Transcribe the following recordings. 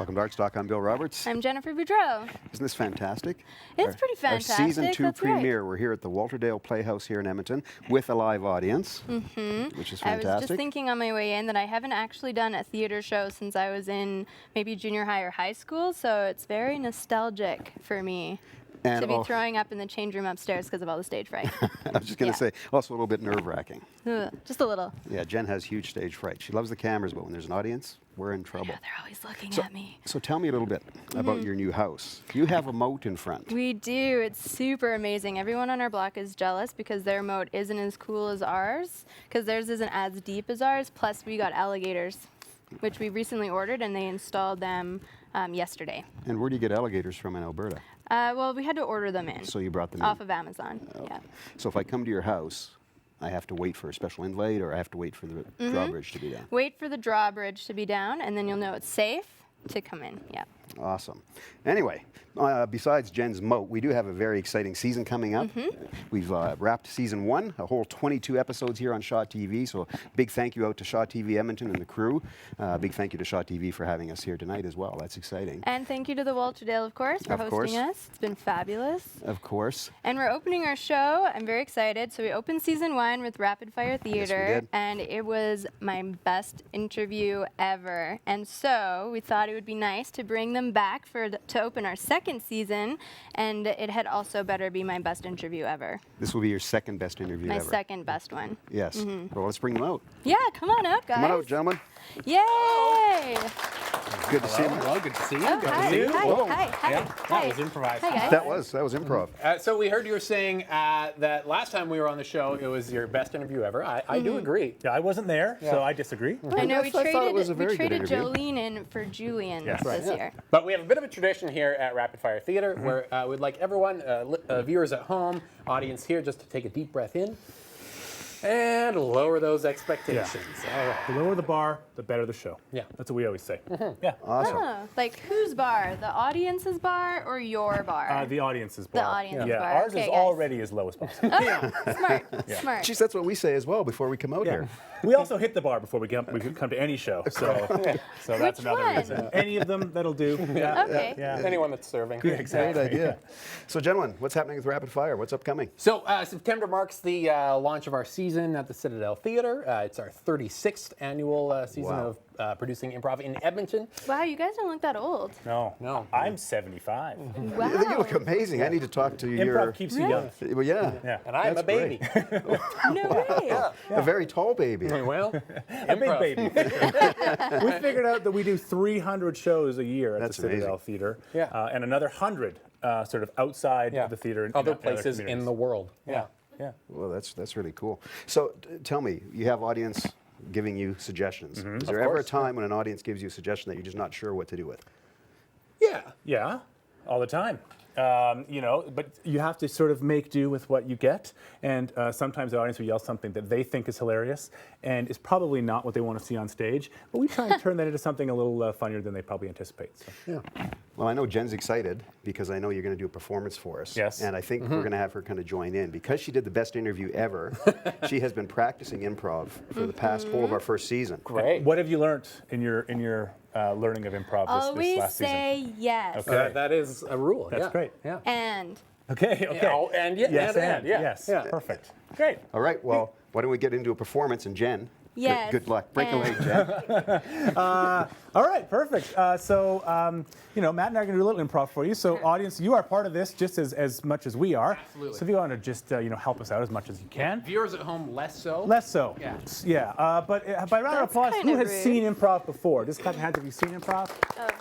Welcome to Art Stock. I'm Bill Roberts. I'm Jennifer Boudreau. Isn't this fantastic? It's pretty fantastic. Our season 2 that's premiere. Right. We're here at the Walterdale Playhouse here in Edmonton with a live audience, which is fantastic. I was just thinking on my way in that I haven't actually done a theater show since I was in maybe junior high or high school, so it's very nostalgic for me. And to be throwing up in the change room upstairs because of all the stage fright. I was just going to say, also a little bit nerve-wracking. Just a little. Yeah, Jen has huge stage fright. She loves the cameras, but when there's an audience, we're in trouble. Yeah, they're always looking at me. So tell me a little bit about your new house. You have a moat in front. We do. It's super amazing. Everyone on our block is jealous because their moat isn't as cool as ours, because theirs isn't as deep as ours. Plus, we got alligators, which we recently ordered, and they installed them yesterday. And where do you get alligators from in Alberta? Well, we had to order them in. So you brought them off in? of Amazon. Okay. Yeah. So if I come to your house, I have to wait for a special invite, or I have to wait for the drawbridge to be down? Wait for the drawbridge to be down, and then you'll know it's safe to come in. Yeah. Awesome. Anyway, besides Jen's moat, we do have a very exciting season coming up. We've wrapped season 1, a whole 22 episodes here on Shaw TV. So big thank you out to Shaw TV Edmonton and the crew. Big thank you to Shaw TV for having us here tonight as well. That's exciting. And thank you to the Walterdale, of course, for hosting us. It's been fabulous. Of course. And we're opening our show. I'm very excited. So we opened season 1 with Rapid Fire Theater, Yes, we did. and it was my best interview ever. And so we thought it would be nice to bring them back to open our second season, and it had also better be my best interview ever. This will be your second best interview My ever. second best one. Yes. Well, let's bring them out. Yeah, come on out, guys. Come on out, gentlemen. Yay! Good to see you. Hello, good to see you. Oh, Good to hi, see you. hi, Whoa. hi, hi, Yeah, hi. that was improvised. Hi, guys. That was improv. So we heard you were saying that last time we were on the show, it was your best interview ever. I do agree. Yeah, I wasn't there, so I disagree. I know we thought it was a very good traded interview. Jolene in for Julian Yes. this year. But we have a bit of a tradition here at Rapid Fire Theater where we'd like everyone, viewers at home, audience here, just to take a deep breath in and lower those expectations. All right. The lower the bar, the better the show. Yeah. That's what we always say. Yeah. Awesome. Oh, like whose bar? The audience's bar or your bar? The audience's bar. The audience's yeah. bar. Ours Okay, is guys. already as low as possible. Smart, smart. Jeez, that's what we say as well before we come out here. We also hit the bar before we come to any show. So, so that's Which another one? reason. Any of them, that'll do. Yeah. Okay. Yeah. Anyone that's serving. Yeah, exactly. Great idea. So, gentlemen, what's happening with Rapid Fire? What's upcoming? So September marks the launch of our season at the Citadel Theater. It's our 36th annual season Wow. of producing improv in Edmonton. Wow, you guys don't look that old. No. I'm 75. Wow. You look amazing. I need to talk to your... Improv keeps you young. Well, yeah. Yeah. And I'm That's a baby. No way. A very tall baby. Well, A big baby. We figured out that we do 300 shows a year at That's the Citadel amazing. Theater. Yeah. And another 100 sort of outside of the theater. in Other places in communities. the world. Yeah. Yeah. Well, that's really cool. So, tell me, you have audience giving you suggestions. Is there ever a time when an audience gives you a suggestion that you're just not sure what to do with? Yeah. Yeah, all the time. But you have to sort of make do with what you get. And sometimes the audience will yell something that they think is hilarious and is probably not what they want to see on stage. But we try and turn that into something a little funnier than they probably anticipate. So. Yeah. Well, I know Jen's excited because I know you're going to do a performance for us. Yes. And I think we're going to have her kind of join in. Because she did the best interview ever, she has been practicing improv for the past whole of our first season. Great. What have you learned in your learning of improv this Always last season? say yes. Okay. That is a rule. That's yeah. great. Yeah. And Okay. Oh, and yeah, Yes, and, yeah. yes. Yeah. Perfect. Great. All right, well, why don't we get into a performance? And Jen, Yes, good luck. Break a leg, Jen. All right, perfect. So, Matt and I are going to do a little improv for you. So, audience, you are part of this just as much as we are. Absolutely. So, if you want to just, help us out as much as you can. Viewers at home, less so. Less so. Yeah. Yeah. But by round of That's applause, kinda who has rude. seen improv before? Just clap your hands if you've seen improv.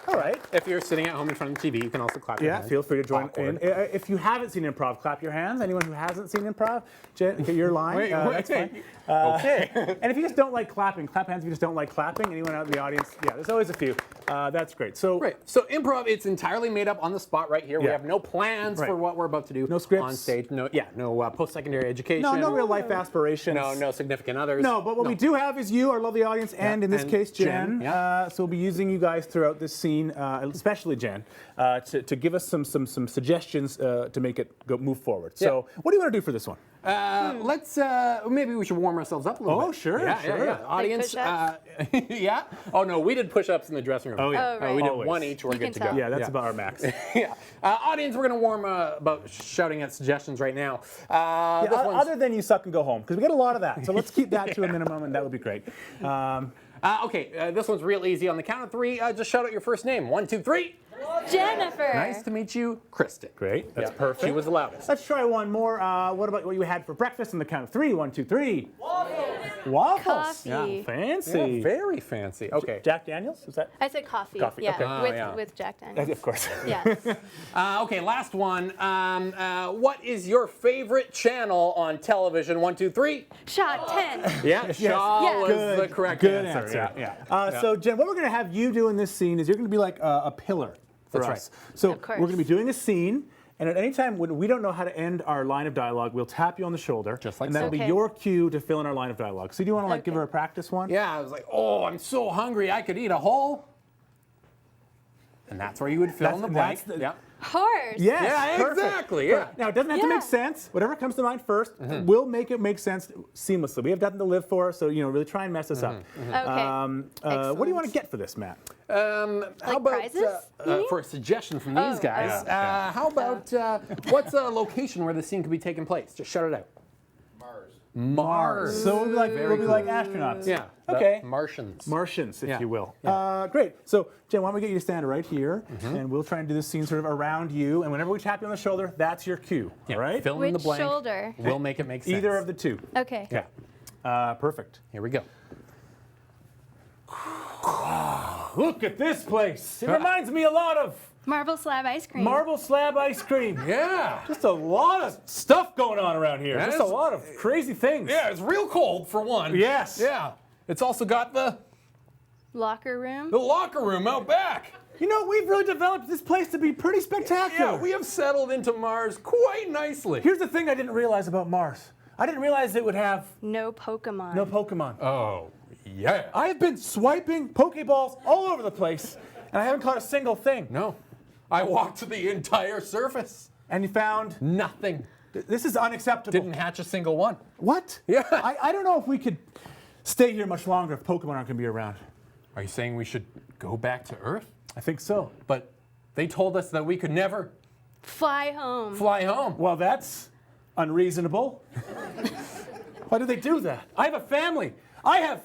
All right. If you're sitting at home in front of the TV, you can also clap your Yeah, hands. feel free to join Awkward. in. If you haven't seen improv, clap your hands. Anyone who hasn't seen improv, Jen, okay, your line. Wait, That's fine. okay. And if you just don't like clapping, clap hands if you just don't like clapping. Anyone out in the audience? Yeah, there's always a few. That's great. So, Right. So improv, it's entirely made up on the spot right here. We Yeah. have no plans Right. for what we're about to do. No scripts? on stage. No post-secondary education. no real life aspirations. No significant others. No, but what we do have is you, our lovely audience, and in this and case, Jen, Jen. yeah. So we'll be using you guys throughout this scene, especially Jen, to give us some suggestions to make it move forward. So what do you want to do for this one? Let's maybe we should warm ourselves up a little bit. Oh, sure, Yeah, sure. yeah. Audience, push-ups? yeah. Oh no, we did push-ups in the dressing room. Oh, yeah. Oh, right. We did Always. one each. We're You good can to go. tell. Yeah, that's about our max. Yeah. Audience, we're going to warm about shouting at suggestions right now. This one's- Other than you suck and go home, because we get a lot of that. So let's keep that to a minimum, and that would be great. Okay, this one's real easy. On the count of three, just shout out your first name. 1, 2, 3. Jennifer. Nice to meet you, Kristen. Great. That's Yeah, perfect. She was the loudest. Let's try one more. What about what you had for breakfast on the count of 3? 1, 2, 3. Waffles. Coffee. Yeah, fancy. Yeah, very fancy. Okay. Jack Daniels? Is that? I said coffee. Coffee, Yeah, okay. with, yeah. with Jack Daniels. Of course. Yes. Okay, last one. What is your favorite channel on television? 1, 2, 3. Shot 10. Yeah, Shaw Yes. was the correct Good answer. answer. Yeah. So, Jen, what we're going to have you do in this scene is you're going to be like a pillar for That's us. So Of course. we're going to be doing a scene, and at any time when we don't know how to end our line of dialogue, we'll tap you on the shoulder, Just like and that'll so. be Okay. your cue to fill in our line of dialogue. So do you want to give Okay. her a practice one? Yeah, I was like, oh, I'm so hungry, I could eat a whole. And that's where you would fill in the blank. that's the- Yeah. Horse. Yes, Yeah, perfect. exactly, yeah. Now, it doesn't have to Yeah. make sense. Whatever comes to mind 1st, we'll make it make sense seamlessly. We have nothing to live for, so really try and mess us up. Okay. What do you want to Excellent. get for this, Matt? How Like about prizes, you mean? for a suggestion from these Oh, guys? yeah. How about what's a location where the scene could be taking place? Just shout it out. Mars. So we'll be like, Very astronauts. Yeah. the Okay. Martians. Martians, if Yeah. you will. Yeah. Great. So, Jen, why don't we get you to stand right here, and we'll try and do this scene sort of around you. And whenever we tap you on the shoulder, that's your cue. Yeah, All right? Fill in the Which blank. shoulder? We'll make it make sense. Either of the two. Okay. Yeah. Perfect. Here we go. Look at this place. It reminds me a lot of Marble slab ice cream. marble slab ice cream. Yeah. Just a lot of stuff going on around here. That Just a is- lot of crazy things. Yeah, it's real cold for one. Yes. Yeah. It's also got the Locker room. locker room out back. You know, we've really developed this place to be pretty spectacular. Yeah, we have settled into Mars quite nicely. Here's the thing I didn't realize about Mars. I didn't realize it would have No Pokemon. no Pokemon. Oh, yeah. I have been swiping Pokeballs all over the place, and I haven't caught a single thing. No. I walked the entire surface. And you found Nothing. this is unacceptable. Didn't hatch a single one. What? Yeah. I don't know if we could stay here much longer if Pokemon aren't going to be around. Are you saying we should go back to Earth? I think so. But they told us that we could never Fly home. fly home. Well, that's unreasonable. Why do they do that? I have a family. I have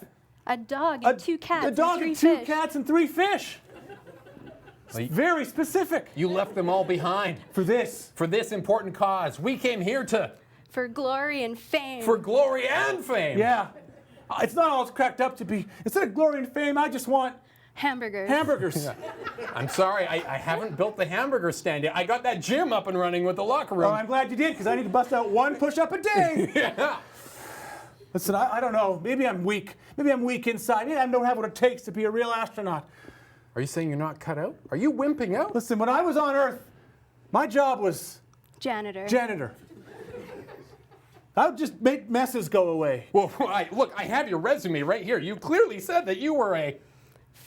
A dog and 2 cats. a dog and and 3 two fish. cats and 3 fish. Well, you- Very specific You left them all behind for this. for this important cause. We came here For glory and fame. for glory and fame. Yeah. It's not all it's cracked up to be. Instead of glory and fame, I just want Hamburgers. hamburgers. I'm sorry, I haven't built the hamburger stand yet. I got that gym up and running with the locker room. Well, I'm glad you did, because I need to bust out 1 push-up a day. Yeah. Listen, I don't know. Maybe I'm weak. Maybe I'm weak inside. Maybe I don't have what it takes to be a real astronaut. Are you saying you're not cut out? Are you wimping out? Listen, when I was on Earth, my job was Janitor. janitor. I would just make messes go away. Well, look, I have your resume right here. You clearly said that you were a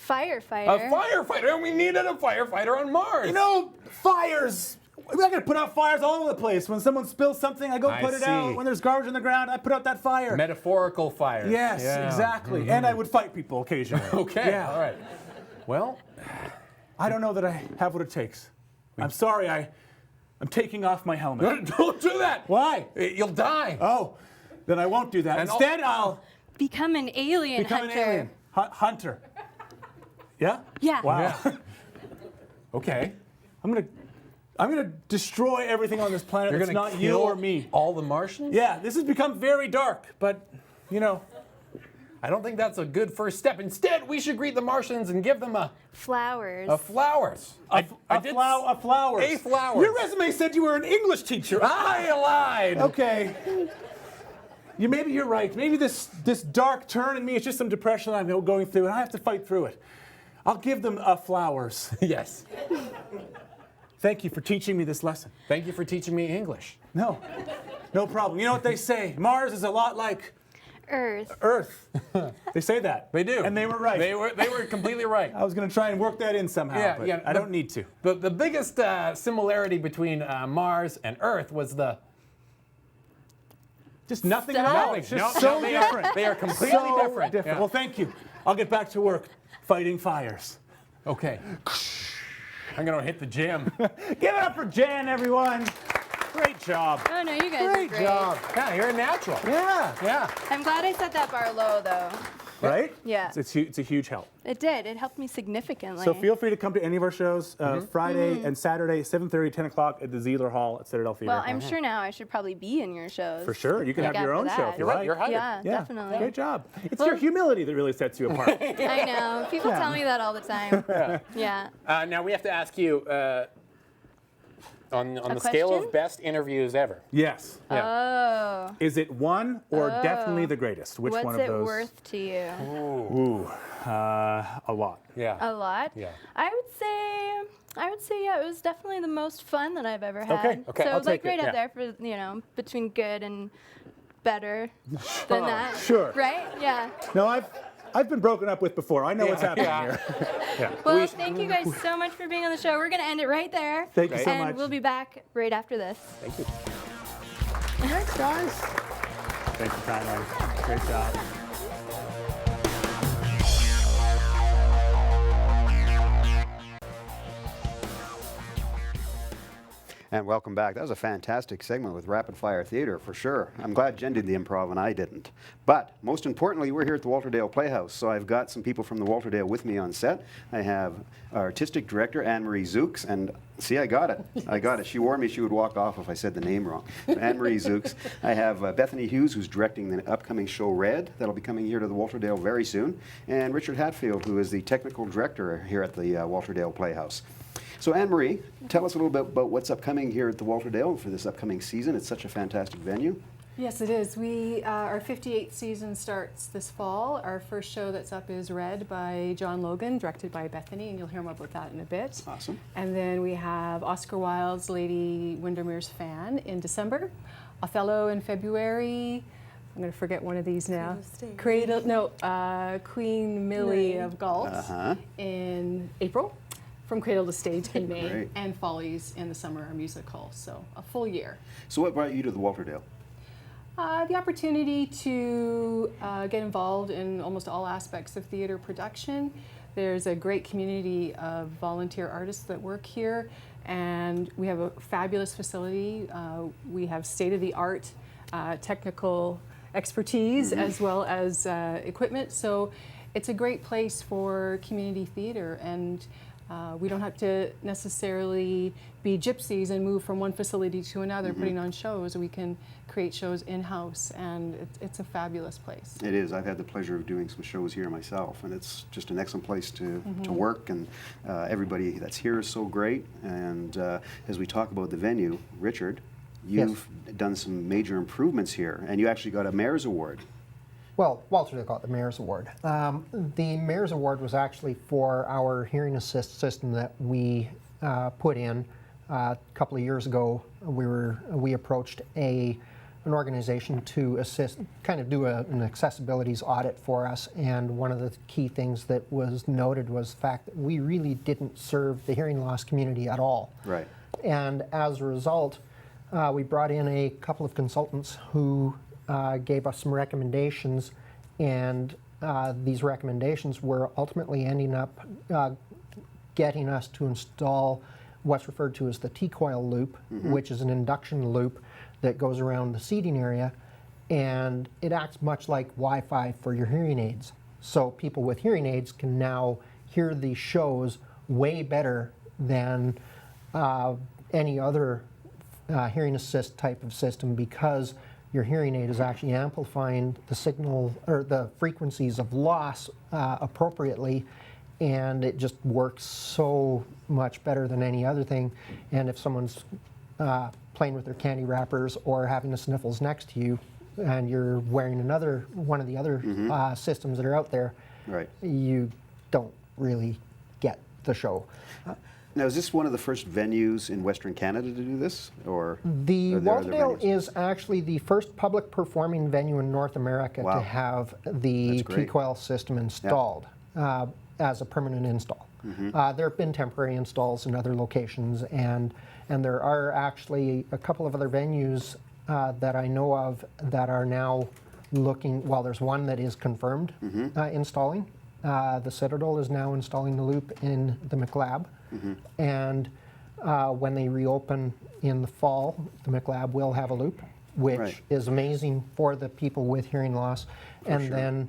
Firefighter. firefighter, and we needed a firefighter on Mars. You know, fires. We're not going to put out fires all over the place. When someone spills something, I go I put it see. out. When there's garbage on the ground, I put out that fire. Metaphorical fire. Yes, Yeah. exactly. And I would fight people occasionally. Okay, Yeah. all right. Well, I don't know that I have what it takes. I'm sorry, I'm taking off my helmet. don't do that. Why? You'll die. Oh, then I won't do that. And Instead, I'll Become an alien become hunter. an alien. Hunter. Yeah? Yeah. Wow. Yeah. Okay. I'm gonna destroy everything on this planet You're that's gonna not kill you or me. all the Martians? Yeah, this has become very dark, but you know, I don't think that's a good first step. Instead, we should greet the Martians and give them a Flowers. flowers. a flower. A flower. Your resume said you were an English teacher. I lied. Okay. Maybe you're right. Maybe this dark turn in me is just some depression I'm going through, and I have to fight through it. I'll give them flowers. Yes. Thank you for teaching me this lesson. Thank you for teaching me English. No problem. You know what they say? Mars is a lot like Earth. Earth. They say that. They do. And they were right. They were completely right. I was going to try and work that in somehow, Yeah, but yeah, I don't need to. The biggest similarity between Mars and Earth was the Just nothing at Stuff? all. It's just No, so they different. Are, they are completely so different. Yeah. Well, thank you. I'll get back to work fighting fires. Okay. I'm going to hit the gym. Give it up for Jen, everyone. Great job. Oh, no, you guys are Great great. job. Yeah, you're a natural. Yeah. Yeah. I'm glad I set that bar low, though. Right? Yeah. It's a huge help. It did. It helped me significantly. So feel free to come to any of our shows Friday and Saturday, 7:30, 10 o'clock at the Zeeler Hall at Citadel Theater. Well, I'm sure now I should probably be in your shows. For sure. You can Like have your after own that. show if you You're like. right. You're hired. Yeah, Yeah. definitely. Great job. It's your humility that really sets you apart. I know. People tell me that all the time. Yeah. Now we have to ask you on the scale question? of best interviews ever. Yes. Yeah. Oh. Is it one or definitely the greatest? Which What's one of it those? worth to you? Ooh, a lot. Yeah. A lot? Yeah. I would say yeah, it was definitely the most fun that I've ever had. Okay, So I'll like take it, right up yeah. there for, between good and better than that. Sure. Right? Yeah. No, I've been broken up with before. I know what's happening here. Well, thank you guys so much for being on the show. We're going to end it right there. Thank you so and much. we'll be back right after this. Thank you. Thanks, guys. Thank you kindly. Great job. And welcome back. That was a fantastic segment with Rapid Fire Theater, for sure. I'm glad Jen did the improv and I didn't. But most importantly, we're here at the Walterdale Playhouse. So I've got some people from the Walterdale with me on set. I have our artistic director, Anne-Marie Zooks, and see, I got it. I got it. She warned me she would walk off if I said the name wrong. So Anne-Marie Zooks. I have Bethany Hughes, who's directing the upcoming show Red. That'll be coming here to the Walterdale very soon. And Richard Hatfield, who is the technical director here at the Walterdale Playhouse. So Anne-Marie, tell us a little bit about what's upcoming here at the Walterdale for this upcoming season. It's such a fantastic venue. Yes, it is. Our 58th season starts this fall. Our first show that's up is Red by John Logan, directed by Bethany, and you'll hear more about that in a bit. Awesome. And then we have Oscar Wilde's Lady Windermere's Fan in December, Othello in February. I'm going to forget one of these now. Queen Millie of Galt in April. From Cradle to Stage in May, Great. and Follies in the summer, our musical. So a full year. So what brought you to the Walterdale? The opportunity to get involved in almost all aspects of theater production. There's a great community of volunteer artists that work here, and we have a fabulous facility. We have state-of-the-art technical expertise as well as equipment. So it's a great place for community theater, and we don't have to necessarily be gypsies and move from one facility to another putting on shows. We can create shows in-house, and it's a fabulous place. It is. I've had the pleasure of doing some shows here myself, and it's just an excellent place to work, and everybody that's here is so great. And as we talk about the venue, Richard, you've done some major improvements here, and you actually got a Mayor's Award. Well, Walterdale got the Mayor's Award. The Mayor's Award was actually for our hearing assist system that we put in a couple of years ago. We approached an organization to assist, kind of do an accessibilities audit for us, and one of the key things that was noted was the fact that we really didn't serve the hearing loss community at all. Right. And as a result, we brought in a couple of consultants who gave us some recommendations, and these recommendations were ultimately ending up getting us to install what's referred to as the T-coil loop, which is an induction loop that goes around the seating area, and it acts much like Wi-Fi for your hearing aids. So people with hearing aids can now hear these shows way better than any other hearing assist type of system, because your hearing aid is actually amplifying the signal or the frequencies of loss appropriately, and it just works so much better than any other thing. And if someone's playing with their candy wrappers or having the sniffles next to you, and you're wearing one of the other systems that are out there, Right. you don't really get the show. Now, is this one of the first venues in Western Canada to do this, or The are there other Walterdale venues? is actually the first public performing venue in North America Wow. to have the That's great. T-coil system installed as a permanent install. There have been temporary installs in other locations, and there are actually a couple of other venues that I know of that are now looking, well, there's one that is confirmed installing. The Citadel is now installing the loop in the McLab. And when they reopen in the fall, the McLab will have a loop, which is amazing for the people with hearing loss. And then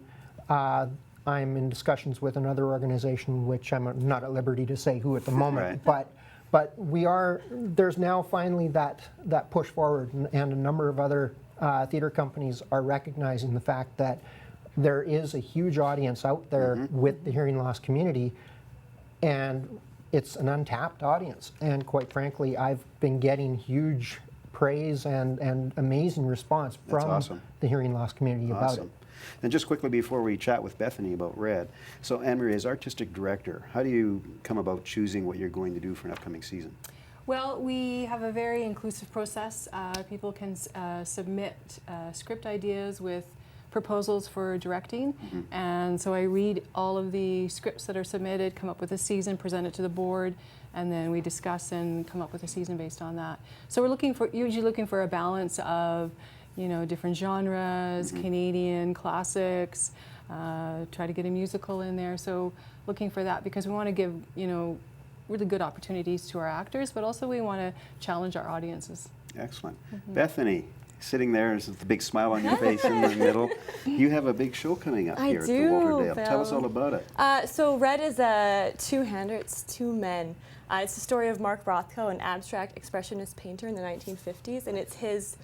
I'm in discussions with another organization, which I'm not at liberty to say who at the moment, but we are, there's now finally that push forward, and a number of other theater companies are recognizing the fact that there is a huge audience out there with the hearing loss community, and it's an untapped audience. And quite frankly, I've been getting huge praise and amazing response from the hearing loss community about it. And just quickly before we chat with Bethany about Red, so Anne-Marie, as artistic director, how do you come about choosing what you're going to do for an upcoming season? Well, we have a very inclusive process. People can submit script ideas with proposals for directing, and so I read all of the scripts that are submitted, come up with a season, present it to the board, and then we discuss and come up with a season based on that. So we're usually looking for a balance of, you know, different genres, Canadian classics, try to get a musical in there. So looking for that because we want to give, you know, really good opportunities to our actors, but also we want to challenge our audiences. Excellent. Bethany, sitting there with the big smile on your face in the middle, you have a big show coming up here at the Walterdale. Tell us all about it. So Red is a two-hander. It's two men. It's the story of Mark Rothko, an abstract expressionist painter in the 1950s, and it's his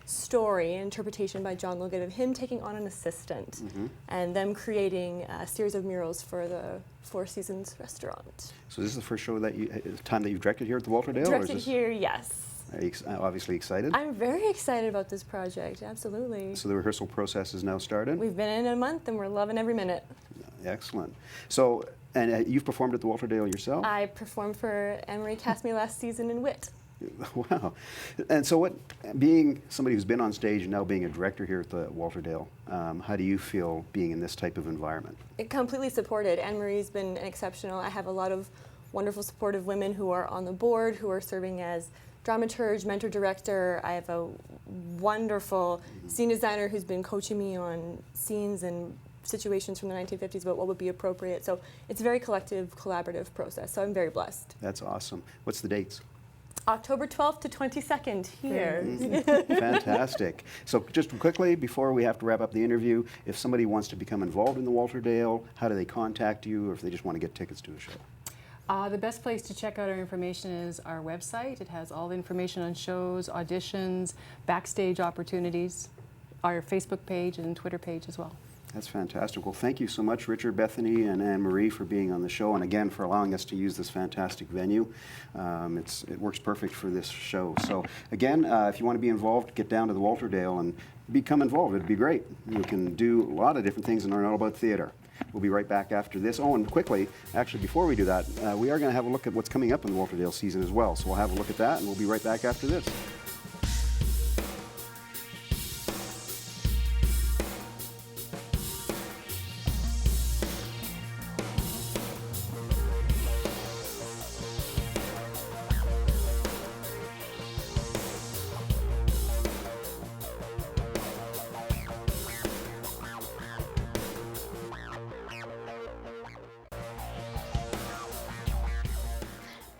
story, interpretation by John Logan, of him taking on an assistant and them creating a series of murals for the Four Seasons restaurant. So this is the first show that time that you've directed here at the Walterdale? Directed here, yes. Are you obviously excited? I'm very excited about this project, absolutely. So the rehearsal process has now started? We've been in a month and we're loving every minute. Excellent. So, and you've performed at the Walterdale yourself? I performed for Anne-Marie cast me last season in Wit. Wow. And so being somebody who's been on stage and now being a director here at the Walterdale, how do you feel being in this type of environment? Completely supported. Anne-Marie's been exceptional. I have a lot of wonderful supportive women who are on the board, who are serving as dramaturge, mentor director. I have a wonderful scene designer who's been coaching me on scenes and situations from the 1950s about what would be appropriate. So it's a very collective, collaborative process. So I'm very blessed. That's awesome. What's the dates? October 12th to 22nd here. Fantastic. So just quickly, before we have to wrap up the interview, if somebody wants to become involved in the Walterdale, how do they contact you, or if they just want to get tickets to a show? The best place to check out our information is our website. It has all the information on shows, auditions, backstage opportunities, our Facebook page and Twitter page as well. That's fantastic. Well, thank you so much, Richard, Bethany, and Anne-Marie for being on the show, and again for allowing us to use this fantastic venue. It works perfect for this show. So again, if you want to be involved, get down to the Walterdale and become involved. It'd be great. You can do a lot of different things and learn all about theater. We'll be right back after this. Oh, and quickly, actually, before we do that, we are going to have a look at what's coming up in the Walterdale season as well. So we'll have a look at that, and we'll be right back after this.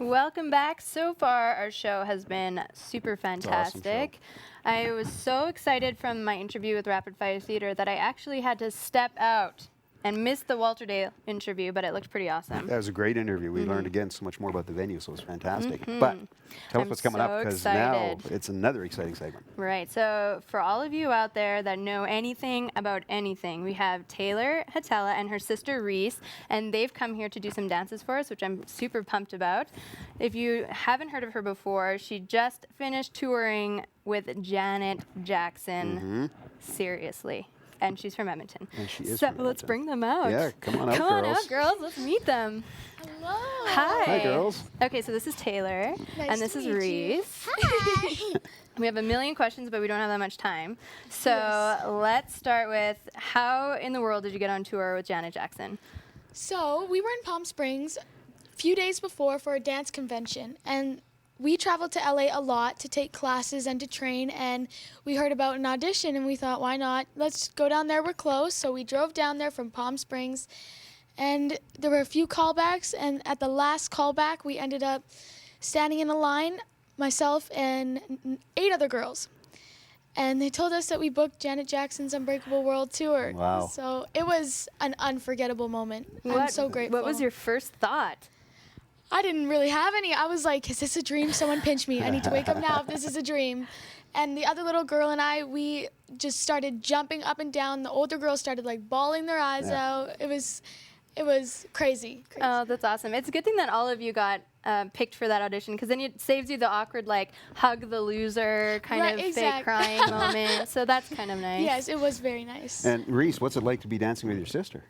Welcome back. So far, our show has been super fantastic. I was so excited from my interview with Rapid Fire Theatre that I actually had to step out and missed the Walterdale interview, but it looked pretty awesome. That was a great interview. We learned again so much more about the venue, so it was fantastic. But tell us what's coming up, because now it's another exciting segment. Right. So for all of you out there that know anything about anything, we have Taylor Hatella and her sister Reese, and they've come here to do some dances for us, which I'm super pumped about. If you haven't heard of her before, she just finished touring with Janet Jackson. Seriously. And she's from Edmonton. And she is so from Edmonton. Let's bring them out. Yeah, come on out, Come girls. on out, girls. Let's meet them. Hello. Hi. Hi, girls. Okay, so this is Taylor, Nice and this to is meet you. Reese. Hi. We have a million questions, but we don't have that much time. So let's start with, how in the world did you get on tour with Janet Jackson? So we were in Palm Springs a few days before for a dance convention, and we traveled to LA a lot to take classes and to train, and we heard about an audition, and we thought, why not? Let's go down there. We're close. So we drove down there from Palm Springs, and there were a few callbacks, and at the last callback, we ended up standing in a line, myself and 8 other girls. And they told us that we booked Janet Jackson's Unbreakable World Tour. Wow. So it was an unforgettable moment. I'm so grateful. What was your first thought? I didn't really have any. I was like, is this a dream? Someone pinch me. I need to wake up now if this is a dream. And the other little girl and I, we just started jumping up and down. The older girls started like bawling their eyes out. It was crazy. Oh, that's awesome. It's a good thing that all of you got picked for that audition, because then it saves you the awkward, like, hug the loser kind Right, of exact- fake crying moment. So that's kind of nice. Yes, it was very nice. And Reese, what's it like to be dancing with your sister?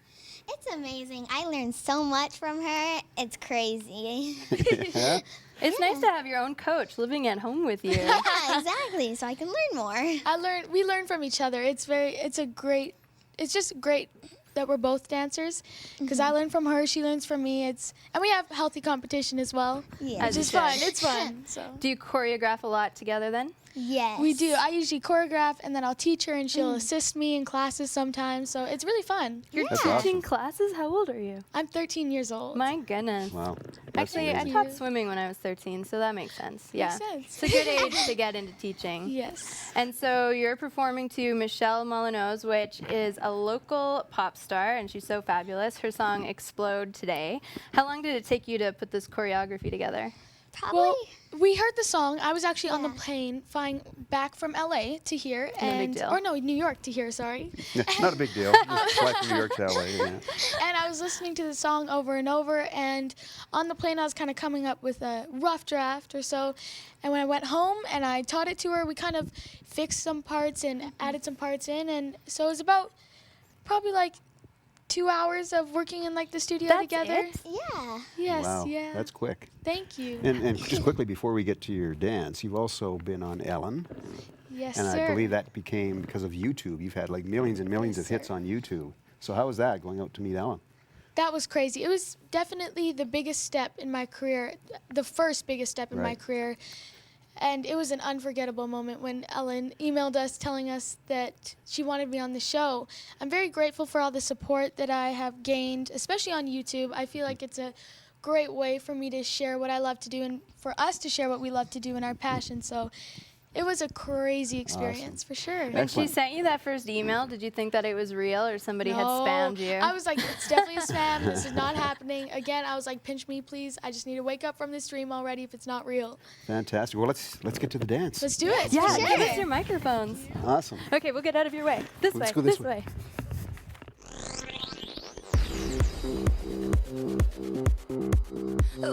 It's amazing. I learned so much from her. It's crazy. Yeah? It's nice to have your own coach living at home with you. Yeah, exactly. So I can learn more. We learn from each other. It's just great that we're both dancers, because I learn from her, she learns from me. And we have healthy competition as well. Yeah. Which is fun. It's fun. So Do you choreograph a lot together then? Yes. we do. I usually choreograph, and then I'll teach her, and she'll assist me in classes sometimes. So it's really fun. You're That's teaching awesome. classes? How old are you? I'm 13 years old. My goodness. Wow. That's Actually, I amazing. taught swimming when I was 13, so that makes sense. Yeah. sense. It's a good age to get into teaching. Yes. And so you're performing to Michelle Molyneux, which is a local pop star, and she's so fabulous. Her song Explode today. How long did it take you to put this choreography together? Probably. Well, we heard the song. I was actually on the Yeah. plane flying back from LA to here, big and deal. or no, New York to here. Sorry. Yeah, not a big deal. Just fly from New York to LA. Yeah. And I was listening to the song over and over, and on the plane I was kind of coming up with a rough draft or so. And when I went home and I taught it to her, we kind of fixed some parts and added some parts in, and so it was about probably like 2 hours of working in like the studio That's together. it? Yeah. Yes, Wow. yeah. That's quick. Thank you. And just quickly before we get to your dance, you've also been on Ellen, Yes, and sir. I believe that became because of YouTube. You've had like millions and millions Yes, of hits sir. on YouTube. So how was that going out to meet Ellen? That was crazy. It was definitely the biggest step in my career, the first biggest step in my Right. career. And it was an unforgettable moment when Ellen emailed us telling us that she wanted me on the show. I'm very grateful for all the support that I have gained, especially on YouTube. I feel like it's a great way for me to share what I love to do and for us to share what we love to do and our passion. So it was a crazy experience for sure. When she Excellent. sent you that first email, did you think that it was real or somebody had No. spammed you? I was like, it's definitely a spam. This is not happening. Again, I was like, pinch me, please. I just need to wake up from this dream already if it's not real. Fantastic. Well, let's get to the dance. Let's do it. yeah, Sure. give us your microphones. Awesome. Okay, we'll get out of your way. This Let's way. go this this way. way.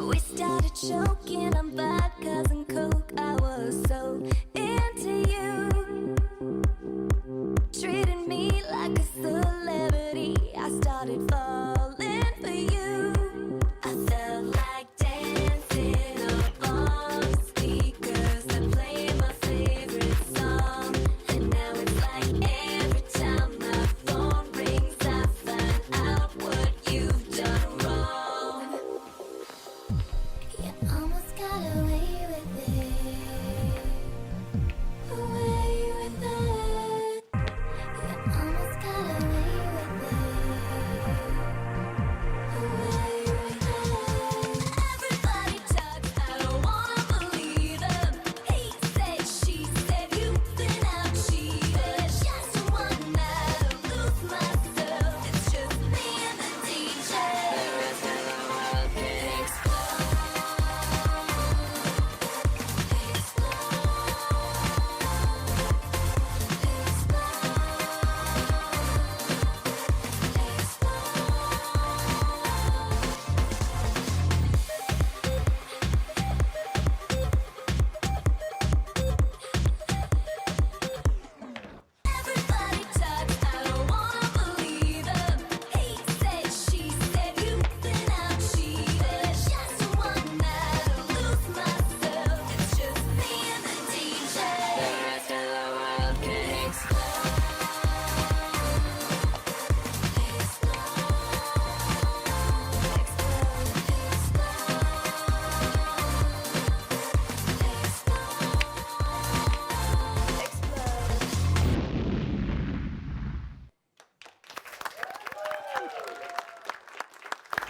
We started choking on vodkas and coke. I was so into you, treating me like a celebrity. I started falling for you. I felt like dancing up on speakers and playing my favorite song. And now it's like every time my phone rings, I find out what you've done wrong. You almost got away with it. Away with it. You almost got away with it.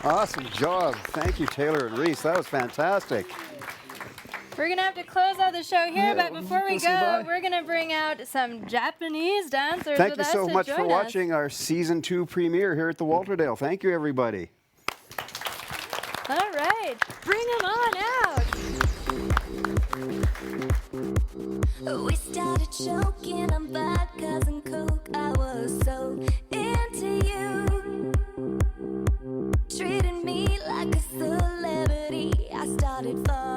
Awesome job. Thank you, Taylor and Reese. That was fantastic. We're going to have to close out the show here, but before we say bye. go, we're going to bring out some Japanese dancers Thank with you us so to much join for us. watching our season 2 premiere here at the Walterdale. Thank you, everybody. All right, bring them on out. We started choking on vodkas and coke. I was so into you, treating me like a celebrity. I started falling.